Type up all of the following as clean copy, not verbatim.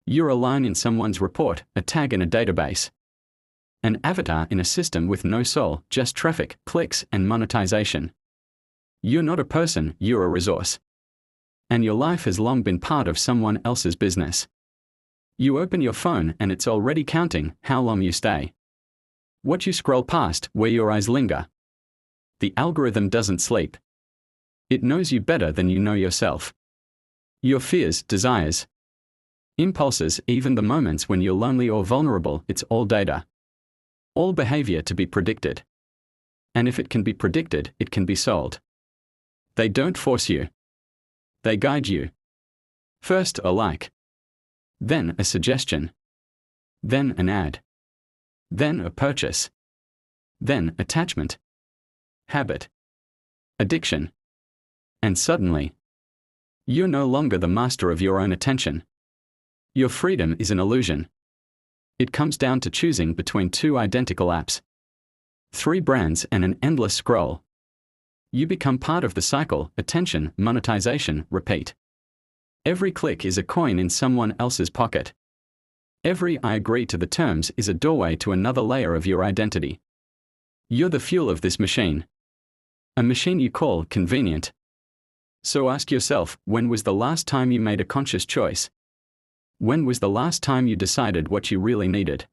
You're a line in someone's report, a tag in a database. An avatar in a system with no soul, just traffic, clicks, and monetization. You're not a person, you're a resource. And your life has long been part of someone else's business. You open your phone and it's already counting how long you stay. What you scroll past, where your eyes linger. The algorithm doesn't sleep. It knows you better than you know yourself. Your fears, desires, impulses, even the moments when you're lonely or vulnerable, it's all data. All behavior to be predicted. And if it can be predicted, it can be sold. They don't force you. They guide you. First a like. Then a suggestion. Then an ad. Then a purchase. Then attachment. Habit. Addiction. And suddenly, you're no longer the master of your own attention. Your freedom is an illusion. It comes down to choosing between two identical apps, 3 brands, and an endless scroll. You become part of the cycle: attention, monetization, repeat. Every click is a coin in someone else's pocket. Every "I agree to the terms" is a doorway to another layer of your identity. You're the fuel of this machine. A machine you call convenient. So ask yourself, when was the last time you made a conscious choice? When was the last time you decided what you really needed?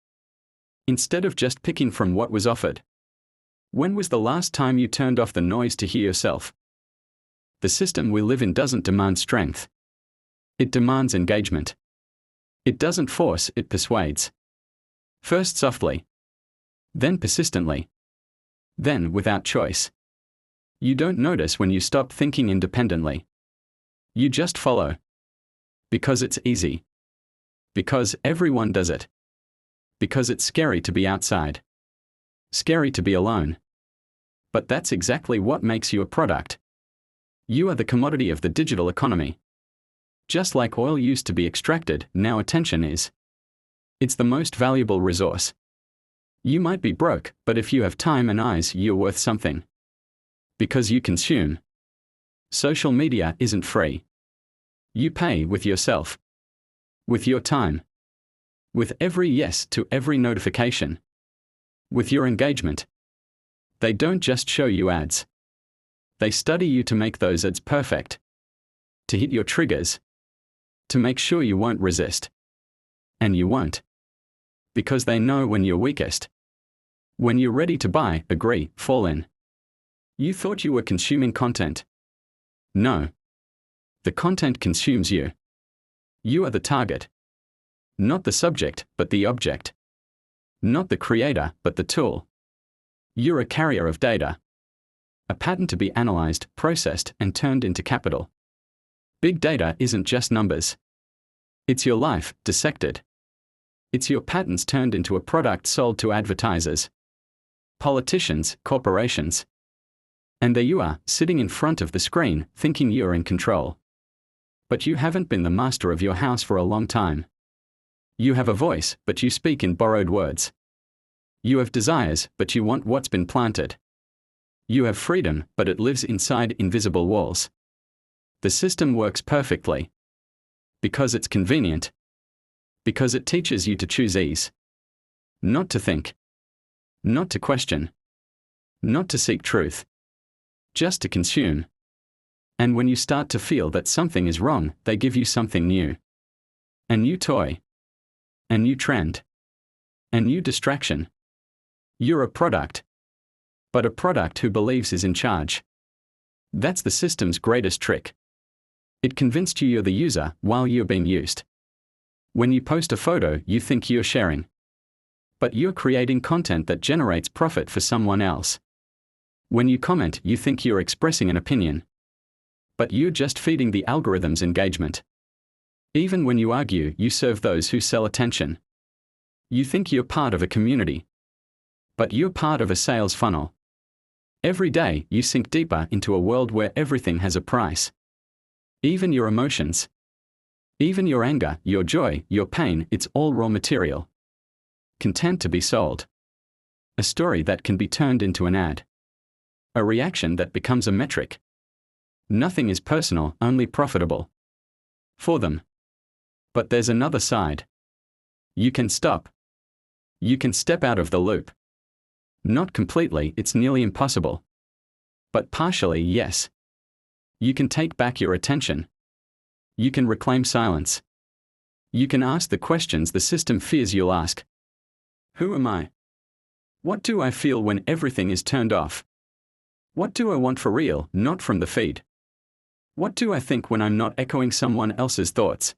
Instead of just picking from what was offered. When was the last time you turned off the noise to hear yourself? The system we live in doesn't demand strength. It demands engagement. It doesn't force, it persuades. First softly. Then persistently. Then without choice. You don't notice when you stop thinking independently. You just follow. Because it's easy. Because everyone does it. Because it's scary to be outside. Scary to be alone. But that's exactly what makes you a product. You are the commodity of the digital economy. Just like oil used to be extracted, now attention is. It's the most valuable resource. You might be broke, but if you have time and eyes, you're worth something. Because you consume. Social media isn't free. You pay with yourself. With your time. With every yes to every notification. With your engagement. They don't just show you ads. They study you to make those ads perfect. To hit your triggers. To make sure you won't resist. And you won't. Because they know when you're weakest. When you're ready to buy, agree, fall in. You thought you were consuming content. No. The content consumes you. You are the target. Not the subject, but the object. Not the creator, but the tool. You're a carrier of data. A pattern to be analyzed, processed, and turned into capital. Big data isn't just numbers. It's your life, dissected. It's your patterns turned into a product sold to advertisers, politicians, corporations. And there you are, sitting in front of the screen, thinking you're in control. But you haven't been the master of your house for a long time. You have a voice, but you speak in borrowed words. You have desires, but you want what's been planted. You have freedom, but it lives inside invisible walls. The system works perfectly. Because it's convenient. Because it teaches you to choose ease. Not to think. Not to question. Not to seek truth. Just to consume. And when you start to feel that something is wrong, they give you something new. A new toy. A new trend. A new distraction. You're a product. But a product who believes is in charge. That's the system's greatest trick. It convinced you you're the user while you're being used. When you post a photo, you think you're sharing. But you're creating content that generates profit for someone else. When you comment, you think you're expressing an opinion. But you're just feeding the algorithm's engagement. Even when you argue, you serve those who sell attention. You think you're part of a community. But you're part of a sales funnel. Every day, you sink deeper into a world where everything has a price. Even your emotions. Even your anger, your joy, your pain, it's all raw material. Content to be sold. A story that can be turned into an ad. A reaction that becomes a metric. Nothing is personal, only profitable. For them. But there's another side. You can stop. You can step out of the loop. Not completely, it's nearly impossible. But partially, yes. You can take back your attention. You can reclaim silence. You can ask the questions the system fears you'll ask. Who am I? What do I feel when everything is turned off? What do I want for real, not from the feed? What do I think when I'm not echoing someone else's thoughts?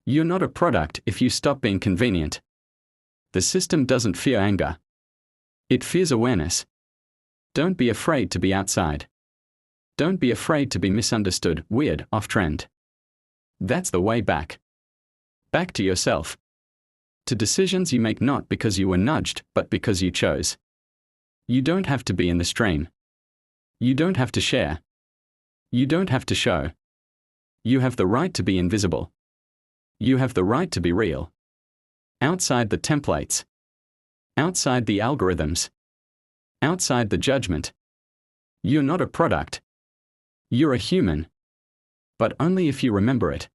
You're not a product if you stop being convenient. The system doesn't fear anger. It fears awareness. Don't be afraid to be outside. Don't be afraid to be misunderstood, weird, off-trend. That's the way back. Back to yourself. To decisions you make not because you were nudged, but because you chose. You don't have to be in the stream. You don't have to share. You don't have to show. You have the right to be invisible. You have the right to be real. Outside the templates. Outside the algorithms. Outside the judgment. You're not a product. You're a human. But only if you remember it.